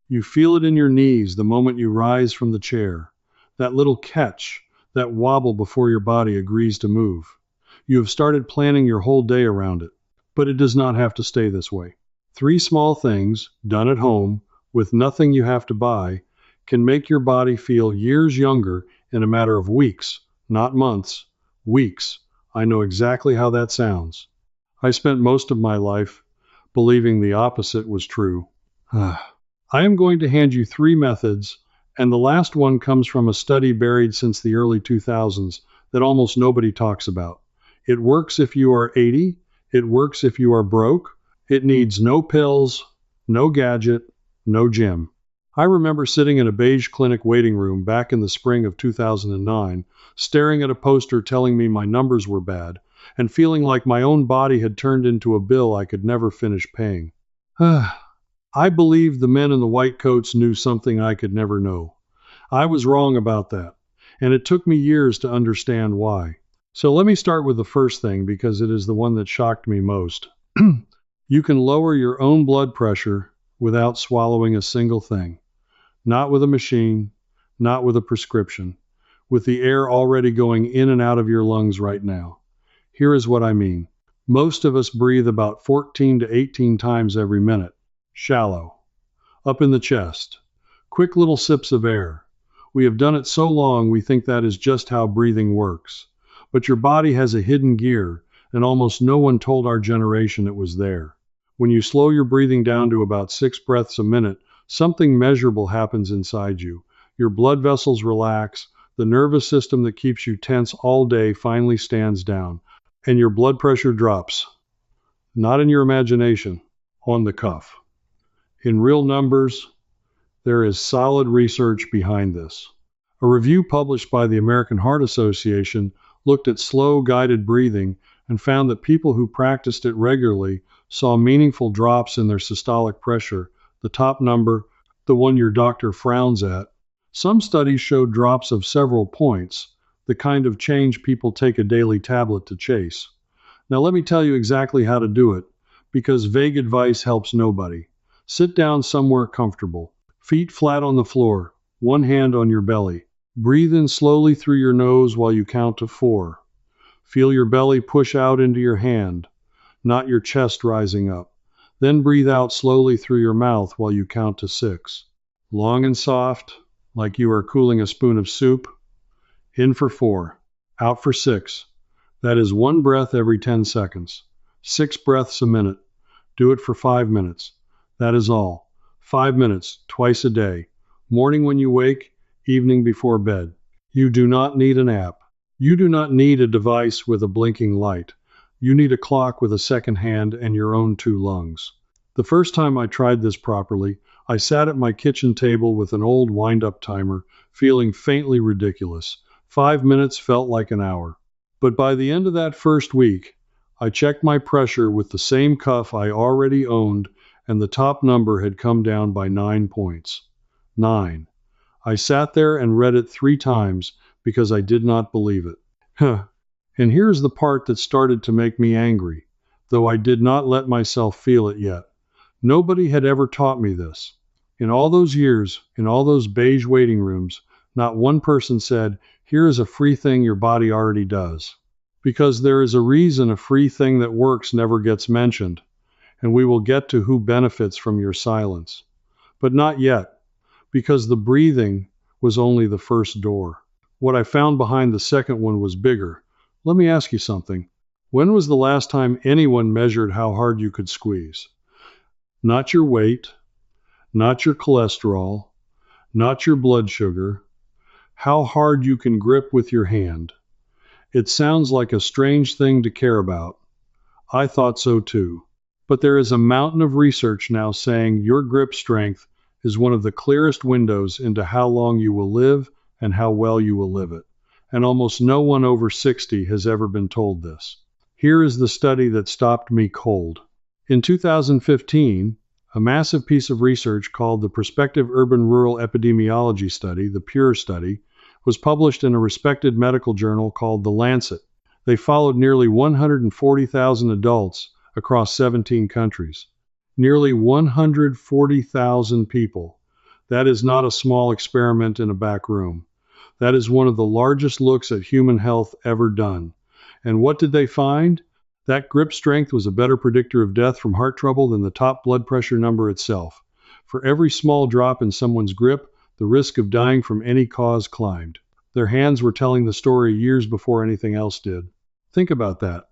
You feel it in your knees the moment you rise from the chair. That little catch, that wobble before your body agrees to move. You have started planning your whole day around it. But it does not have to stay this way. 3 small things, done at home, with nothing you have to buy, can make your body feel years younger in a matter of weeks, not months, weeks. I know exactly how that sounds. I spent most of my life believing the opposite was true. I am going to hand you 3 methods, and the last one comes from a study buried since the early 2000s that almost nobody talks about. It works if you are 80, it works if you are broke, it needs no pills, no gadget, no gym. I remember sitting in a beige clinic waiting room back in the spring of 2009, staring at a poster telling me my numbers were bad, and feeling like my own body had turned into a bill I could never finish paying. I believed the men in the white coats knew something I could never know. I was wrong about that, and it took me years to understand why. So let me start with the first thing because it is the one that shocked me most. You can lower your own blood pressure without swallowing a single thing. Not with a machine, not with a prescription, with the air already going in and out of your lungs right now. Here is what I mean. Most of us breathe about 14 to 18 times every minute. Shallow. Up in the chest. Quick little sips of air. We have done it so long we think that is just how breathing works. But your body has a hidden gear, and almost no one told our generation it was there. When you slow your breathing down to about 6 breaths a minute, something measurable happens inside you. Your blood vessels relax, the nervous system that keeps you tense all day finally stands down, and your blood pressure drops. Not in your imagination, on the cuff. In real numbers, there is solid research behind this. A review published by the American Heart Association looked at slow, guided breathing and found that people who practiced it regularly saw meaningful drops in their systolic pressure, the top number, the one your doctor frowns at. Some studies showed drops of several points, the kind of change people take a daily tablet to chase. Now let me tell you exactly how to do it, because vague advice helps nobody. Sit down somewhere comfortable, feet flat on the floor, one hand on your belly. Breathe in slowly through your nose while you count to 4. Feel your belly push out into your hand, not your chest rising up. Then breathe out slowly through your mouth while you count to 6. Long and soft, like you are cooling a spoon of soup. In for 4, out for 6. That is 1 breath every 10 seconds. 6 breaths a minute. Do it for 5 minutes. That is all. 5 minutes, twice a day. Morning when you wake, evening before bed. You do not need an app. You do not need a device with a blinking light. You need a clock with a second hand and your own 2 lungs. The first time I tried this properly, I sat at my kitchen table with an old wind-up timer, feeling faintly ridiculous. 5 minutes felt like an hour. But by the end of that first week, I checked my pressure with the same cuff I already owned, and the top number had come down by 9 points. 9. I sat there and read it 3 times because I did not believe it. And here's the part that started to make me angry, though I did not let myself feel it yet. Nobody had ever taught me this. In all those years, in all those beige waiting rooms, not one person said, here is a free thing your body already does. Because there is a reason a free thing that works never gets mentioned, and we will get to who benefits from your silence. But not yet, because the breathing was only the first door. What I found behind the second one was bigger. Let me ask you something. When was the last time anyone measured how hard you could squeeze? Not your weight, not your cholesterol, not your blood sugar, how hard you can grip with your hand. It sounds like a strange thing to care about. I thought so too. But there is a mountain of research now saying your grip strength is one of the clearest windows into how long you will live and how well you will live it. And almost no one over 60 has ever been told this. Here is the study that stopped me cold. In 2015, a massive piece of research called the Prospective Urban-Rural Epidemiology Study, the PURE study, was published in a respected medical journal called The Lancet. They followed nearly 140,000 adults across 17 countries. Nearly 140,000 people. That is not a small experiment in a back room. That is one of the largest looks at human health ever done. And what did they find? That grip strength was a better predictor of death from heart trouble than the top blood pressure number itself. For every small drop in someone's grip, the risk of dying from any cause climbed. Their hands were telling the story years before anything else did. Think about that.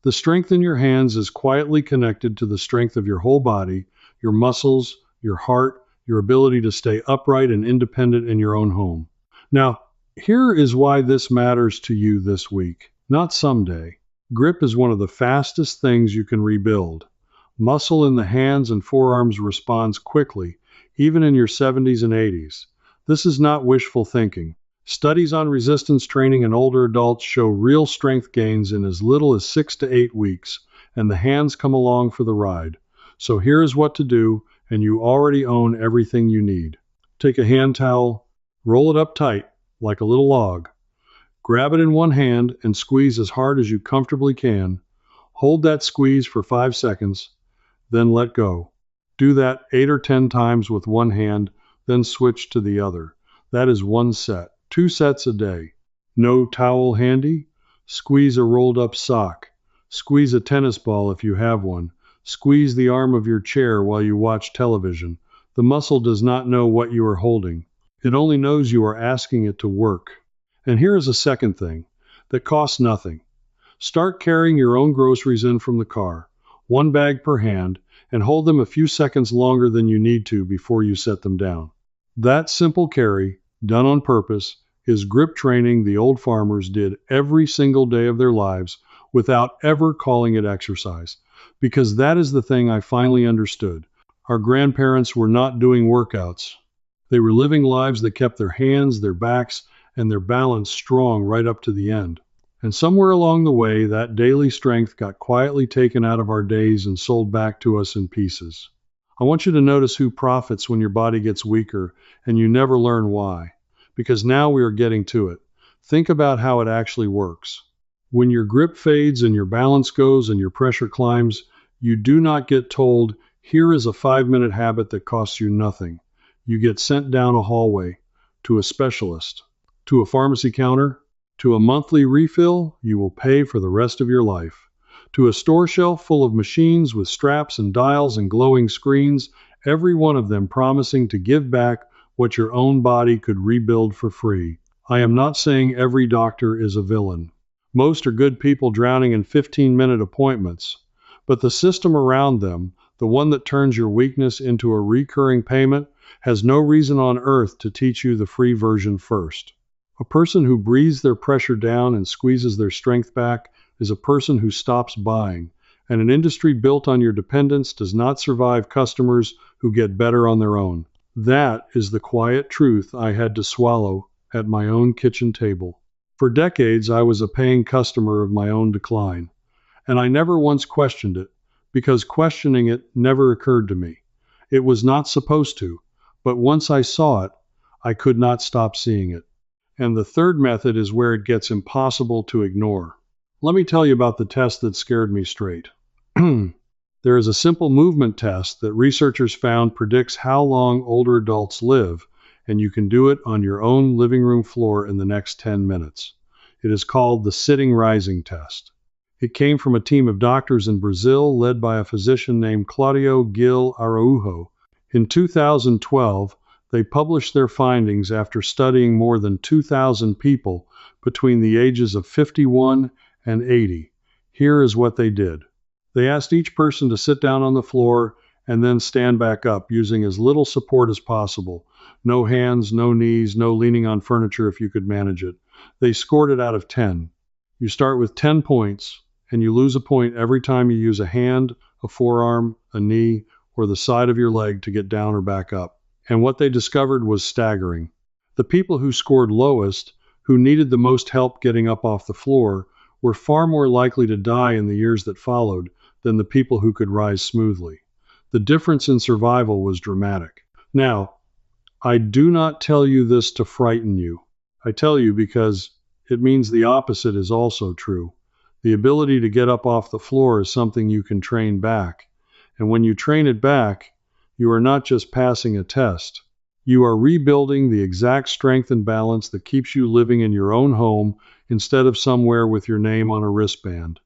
The strength in your hands is quietly connected to the strength of your whole body, your muscles, your heart, your ability to stay upright and independent in your own home. Now, here is why this matters to you this week, not someday. Grip is one of the fastest things you can rebuild. Muscle in the hands and forearms responds quickly, even in your 70s and 80s. This is not wishful thinking. Studies on resistance training in older adults show real strength gains in as little as 6 to 8 weeks, and the hands come along for the ride. So here's what to do, and you already own everything you need. Take a hand towel, roll it up tight, like a little log. Grab it in one hand and squeeze as hard as you comfortably can. Hold that squeeze for 5 seconds, then let go. Do that 8 or 10 times with one hand, then switch to the other. That is one set. 2 sets a day. No towel handy? Squeeze a rolled up sock. Squeeze a tennis ball if you have one. Squeeze the arm of your chair while you watch television. The muscle does not know what you are holding. It only knows you are asking it to work. And here is a second thing that costs nothing. Start carrying your own groceries in from the car, 1 bag per hand, and hold them a few seconds longer than you need to before you set them down. That simple carry, done on purpose, is grip training the old farmers did every single day of their lives without ever calling it exercise. Because that is the thing I finally understood. Our grandparents were not doing workouts. They were living lives that kept their hands, their backs, and their balance strong right up to the end. And somewhere along the way, that daily strength got quietly taken out of our days and sold back to us in pieces. I want you to notice who profits when your body gets weaker, and you never learn why. Because now we are getting to it. Think about how it actually works. When your grip fades and your balance goes and your pressure climbs, you do not get told, here is a 5-minute habit that costs you nothing. You get sent down a hallway, to a specialist, to a pharmacy counter, to a monthly refill you will pay for the rest of your life, to a store shelf full of machines with straps and dials and glowing screens, every one of them promising to give back what your own body could rebuild for free. I am not saying every doctor is a villain. Most are good people drowning in 15-minute appointments. But the system around them, the one that turns your weakness into a recurring payment, has no reason on earth to teach you the free version first. A person who breathes their pressure down and squeezes their strength back is a person who stops buying, and an industry built on your dependence does not survive customers who get better on their own. That is the quiet truth I had to swallow at my own kitchen table. For decades, I was a paying customer of my own decline, and I never once questioned it, because questioning it never occurred to me. It was not supposed to, but once I saw it, I could not stop seeing it. And the third method is where it gets impossible to ignore. Let me tell you about the test that scared me straight. There is a simple movement test that researchers found predicts how long older adults live, and you can do it on your own living room floor in the next 10 minutes. It is called the sitting rising test. It came from a team of doctors in Brazil led by a physician named Claudio Gil Araújo. In 2012, they published their findings after studying more than 2,000 people between the ages of 51 and 80. Here is what they did. They asked each person to sit down on the floor and then stand back up using as little support as possible. No hands, no knees, no leaning on furniture if you could manage it. They scored it out of 10. You start with 10 points, and you lose a point every time you use a hand, a forearm, a knee, or the side of your leg to get down or back up. And what they discovered was staggering. The people who scored lowest, who needed the most help getting up off the floor, were far more likely to die in the years that followed than the people who could rise smoothly. The difference in survival was dramatic. Now, I do not tell you this to frighten you. I tell you because it means the opposite is also true. The ability to get up off the floor is something you can train back. And when you train it back, you are not just passing a test. You are rebuilding the exact strength and balance that keeps you living in your own home instead of somewhere with your name on a wristband.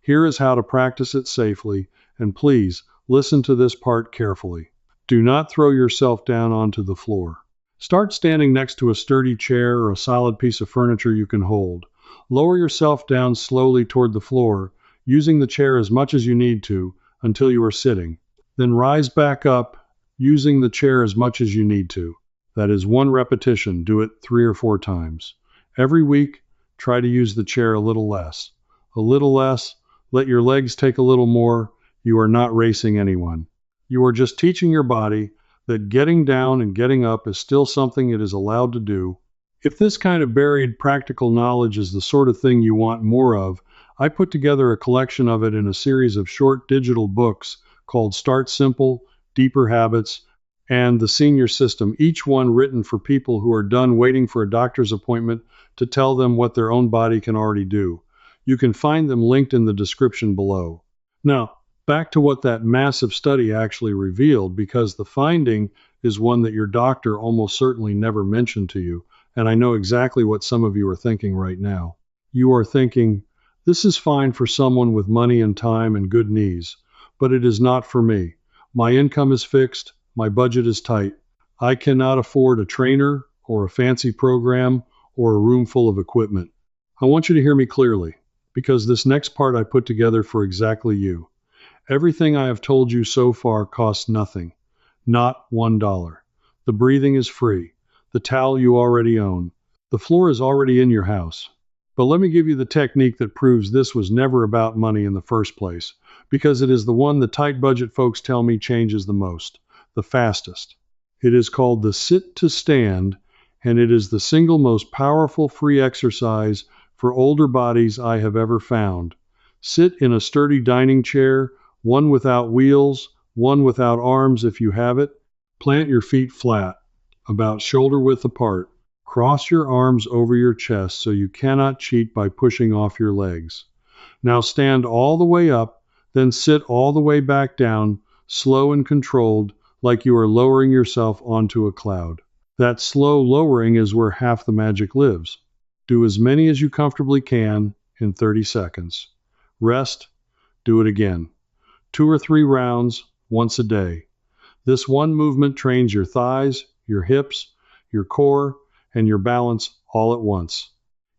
Here is how to practice it safely, and please listen to this part carefully. Do not throw yourself down onto the floor. Start standing next to a sturdy chair or a solid piece of furniture you can hold. Lower yourself down slowly toward the floor, using the chair as much as you need to until you are sitting. Then rise back up, using the chair as much as you need to. That is one repetition. Do it 3 or 4 times. Every week, try to use the chair a little less. A little less, let your legs take a little more. You are not racing anyone. You are just teaching your body that getting down and getting up is still something it is allowed to do. If this kind of buried practical knowledge is the sort of thing you want more of, I put together a collection of it in a series of short digital books called Start Simple, Deeper Habits, and The Senior System, each one written for people who are done waiting for a doctor's appointment to tell them what their own body can already do. You can find them linked in the description below. Now, back to what that massive study actually revealed, because the finding is one that your doctor almost certainly never mentioned to you, and I know exactly what some of you are thinking right now. You are thinking, this is fine for someone with money and time and good knees, but it is not for me. My income is fixed, my budget is tight. I cannot afford a trainer or a fancy program or a room full of equipment. I want you to hear me clearly, because this next part I put together for exactly you. Everything I have told you so far costs nothing, not $1. The breathing is free. The towel you already own. The floor is already in your house. But let me give you the technique that proves this was never about money in the first place, because it is the one the tight budget folks tell me changes the most, the fastest. It is called the sit to stand, and it is the single most powerful free exercise for older bodies I have ever found. Sit in a sturdy dining chair, one without wheels, one without arms if you have it. Plant your feet flat, about shoulder width apart. Cross your arms over your chest so you cannot cheat by pushing off your legs. Now stand all the way up, then sit all the way back down, slow and controlled, like you are lowering yourself onto a cloud. That slow lowering is where half the magic lives. Do as many as you comfortably can in 30 seconds. Rest, do it again. 2 or 3 rounds, once a day. This one movement trains your thighs, your hips, your core, and your balance all at once.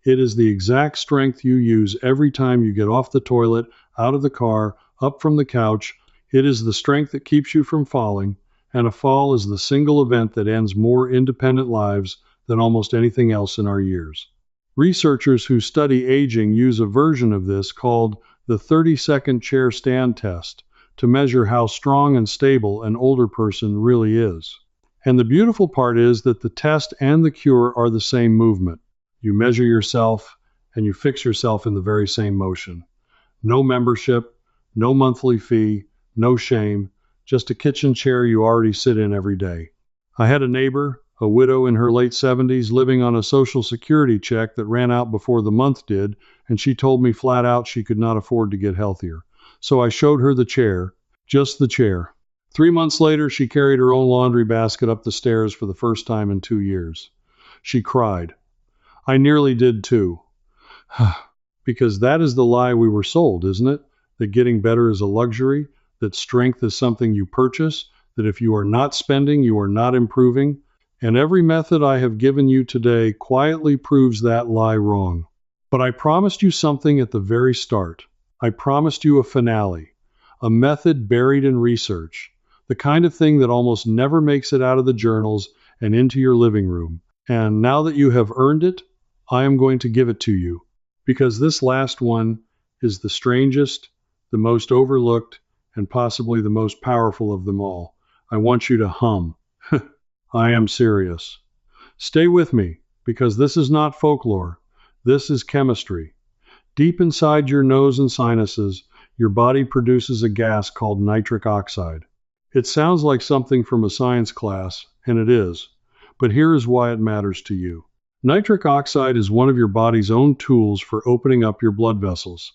It is the exact strength you use every time you get off the toilet, out of the car, up from the couch. It is the strength that keeps you from falling, and a fall is the single event that ends more independent lives than almost anything else in our years. Researchers who study aging use a version of this called the 30-second chair stand test to measure how strong and stable an older person really is. And the beautiful part is that the test and the cure are the same movement. You measure yourself and you fix yourself in the very same motion. No membership, no monthly fee, no shame, just a kitchen chair you already sit in every day. I had a neighbor, a widow in her late 70s, living on a Social Security check that ran out before the month did, and she told me flat out she could not afford to get healthier. So I showed her the chair, just the chair. 3 months later, she carried her own laundry basket up the stairs for the first time in 2 years. She cried. I nearly did too. Because that is the lie we were sold, isn't it? That getting better is a luxury, that strength is something you purchase, that if you are not spending, you are not improving. And every method I have given you today quietly proves that lie wrong. But I promised you something at the very start. I promised you a finale, a method buried in research. The kind of thing that almost never makes it out of the journals and into your living room. And now that you have earned it, I am going to give it to you. Because this last one is the strangest, the most overlooked, and possibly the most powerful of them all. I want you to hum. I am serious. Stay with me, because this is not folklore. This is chemistry. Deep inside your nose and sinuses, your body produces a gas called nitric oxide. It sounds like something from a science class, and it is, but here is why it matters to you. Nitric oxide is one of your body's own tools for opening up your blood vessels.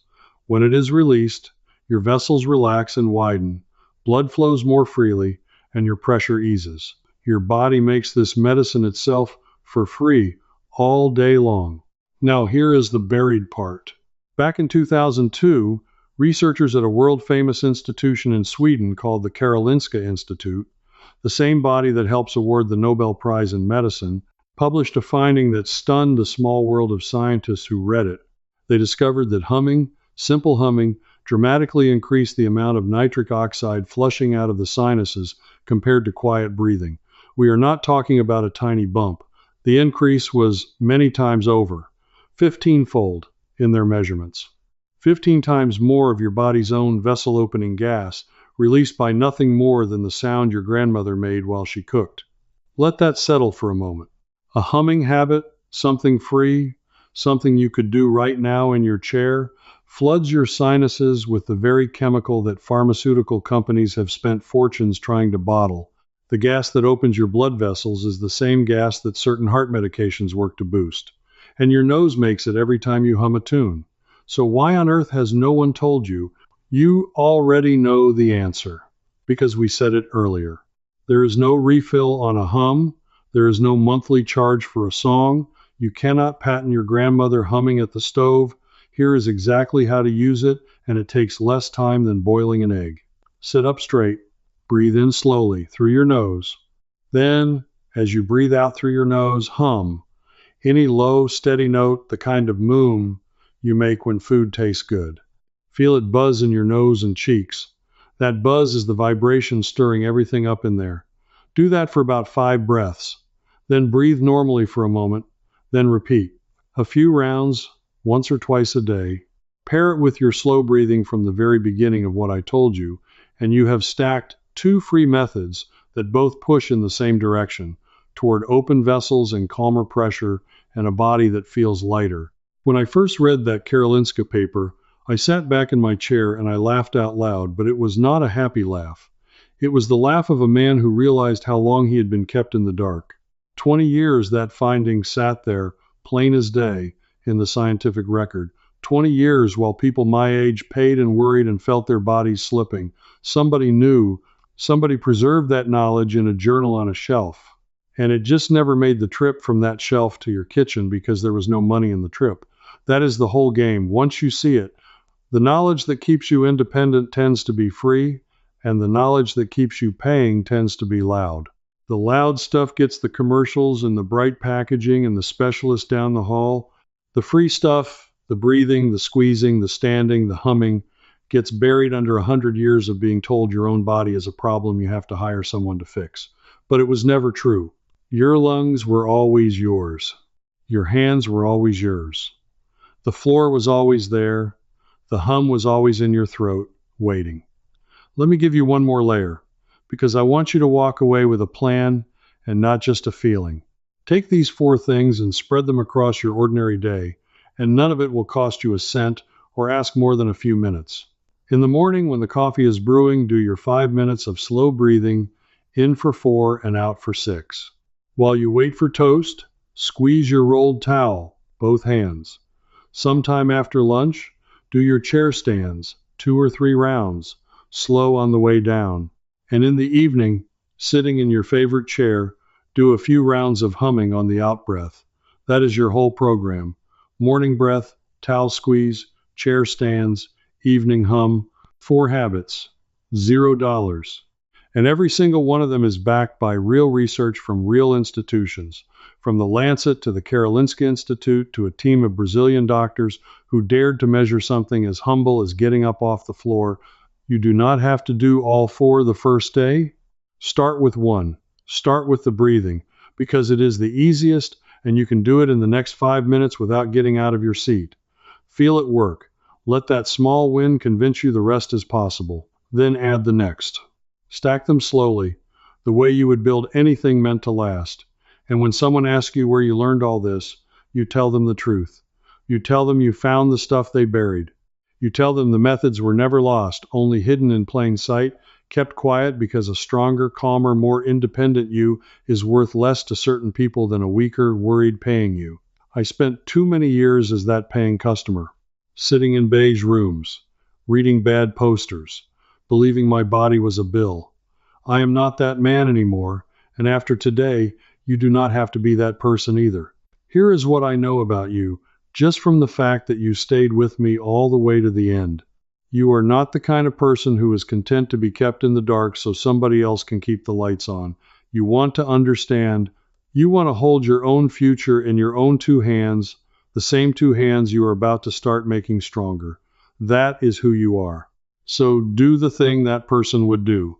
When it is released, your vessels relax and widen, blood flows more freely, and your pressure eases. Your body makes this medicine itself for free all day long. Now here is the buried part. Back in 2002, researchers at a world-famous institution in Sweden called the Karolinska Institute, the same body that helps award the Nobel Prize in Medicine, published a finding that stunned the small world of scientists who read it. They discovered that humming, simple humming, dramatically increased the amount of nitric oxide flushing out of the sinuses compared to quiet breathing. We are not talking about a tiny bump. The increase was many times over, 15-fold in their measurements. 15 times more of your body's own vessel-opening gas, released by nothing more than the sound your grandmother made while she cooked. Let that settle for a moment. A humming habit, something free, something you could do right now in your chair, floods your sinuses with the very chemical that pharmaceutical companies have spent fortunes trying to bottle. The gas that opens your blood vessels is the same gas that certain heart medications work to boost. And your nose makes it every time you hum a tune. So why on earth has no one told you? You already know the answer, because we said it earlier. There is no refill on a hum. There is no monthly charge for a song. You cannot patent your grandmother humming at the stove. Here is exactly how to use it, and it takes less time than boiling an egg. Sit up straight. Breathe in slowly through your nose. Then, as you breathe out through your nose, hum. Any low, steady note, the kind of you make when food tastes good. Feel it buzz in your nose and cheeks. That buzz is the vibration stirring everything up in there. Do that for about 5 breaths. Then breathe normally for a moment. Then repeat. A few rounds, once or twice a day. Pair it with your slow breathing from the very beginning of what I told you, and you have stacked 2 free methods that both push in the same direction, toward open vessels and calmer pressure and a body that feels lighter. When I first read that Karolinska paper, I sat back in my chair and I laughed out loud, but it was not a happy laugh. It was the laugh of a man who realized how long he had been kept in the dark. 20 years that finding sat there, plain as day, in the scientific record. 20 years while people my age paid and worried and felt their bodies slipping. Somebody knew, somebody preserved that knowledge in a journal on a shelf. And it just never made the trip from that shelf to your kitchen because there was no money in the trip. That is the whole game. Once you see it, the knowledge that keeps you independent tends to be free, and the knowledge that keeps you paying tends to be loud. The loud stuff gets the commercials and the bright packaging and the specialists down the hall. The free stuff, the breathing, the squeezing, the standing, the humming, gets buried under 100 years of being told your own body is a problem you have to hire someone to fix. But it was never true. Your lungs were always yours. Your hands were always yours. The floor was always there. The hum was always in your throat, waiting. Let me give you one more layer, because I want you to walk away with a plan and not just a feeling. Take these 4 things and spread them across your ordinary day, and none of it will cost you a cent or ask more than a few minutes. In the morning, when the coffee is brewing, do your 5 minutes of slow breathing, in for 4 and out for 6. While you wait for toast, squeeze your rolled towel, both hands. Sometime after lunch, do your chair stands, 2 or 3 rounds, slow on the way down. And in the evening, sitting in your favorite chair, do a few rounds of humming on the out-breath. That is your whole program. Morning breath, towel squeeze, chair stands, evening hum, 4 habits, $0. And every single one of them is backed by real research from real institutions, from the Lancet to the Karolinska Institute to a team of Brazilian doctors who dared to measure something as humble as getting up off the floor. You do not have to do all 4 the first day. Start with 1. Start with the breathing, because it is the easiest and you can do it in the next 5 minutes without getting out of your seat. Feel it work. Let that small win convince you the rest is possible. Then add the next. Stack them slowly, the way you would build anything meant to last. And when someone asks you where you learned all this, you tell them the truth. You tell them you found the stuff they buried. You tell them the methods were never lost, only hidden in plain sight, kept quiet because a stronger, calmer, more independent you is worth less to certain people than a weaker, worried paying you. I spent too many years as that paying customer, sitting in beige rooms, reading bad posters, believing my body was a bill. I am not that man anymore, And after today, you do not have to be that person either. Here is what I know about you, just from the fact that you stayed with me all the way to the end. You are not the kind of person who is content to be kept in the dark so somebody else can keep the lights on. You want to understand. You want to hold your own future in your own two hands, the same two hands you are about to start making stronger. That is who you are. So do the thing that person would do.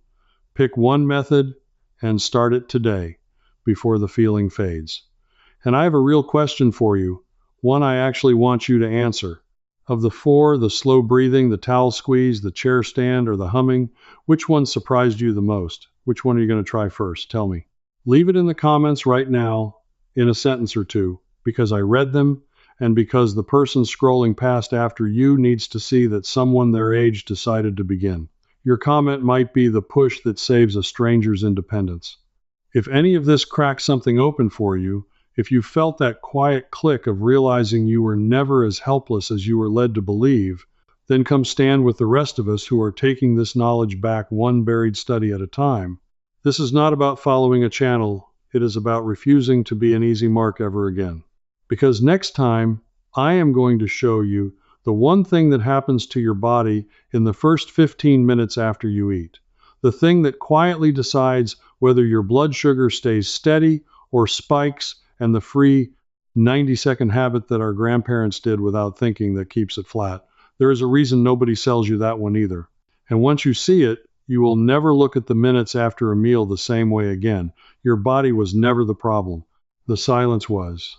Pick one method and start it today, before the feeling fades. And I have a real question for you, one I actually want you to answer. Of the four, the slow breathing, the towel squeeze, the chair stand, or the humming, which one surprised you the most? Which one are you going to try first? Tell me. Leave it in the comments right now, in a sentence or two, because I read them, and because the person scrolling past after you needs to see that someone their age decided to begin. Your comment might be the push that saves a stranger's independence. If any of this cracked something open for you, if you felt that quiet click of realizing you were never as helpless as you were led to believe, then come stand with the rest of us who are taking this knowledge back one buried study at a time. This is not about following a channel, it is about refusing to be an easy mark ever again. Because next time, I am going to show you the one thing that happens to your body in the first 15 minutes after you eat. The thing that quietly decides whether your blood sugar stays steady or spikes, and the free 90-second habit that our grandparents did without thinking that keeps it flat. There is a reason nobody sells you that one either. And once you see it, you will never look at the minutes after a meal the same way again. Your body was never the problem. The silence was.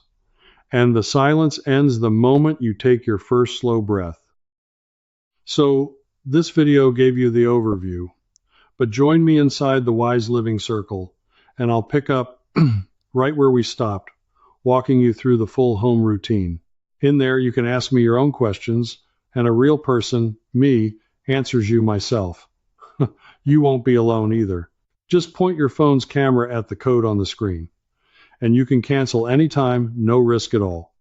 And the silence ends the moment you take your first slow breath. So, this video gave you the overview. But join me inside the Wise Living Circle, and I'll pick up right where we stopped, walking you through the full home routine. In there, you can ask me your own questions, and a real person, me, answers you myself. You won't be alone either. Just point your phone's camera at the code on the screen, and you can cancel anytime, no risk at all.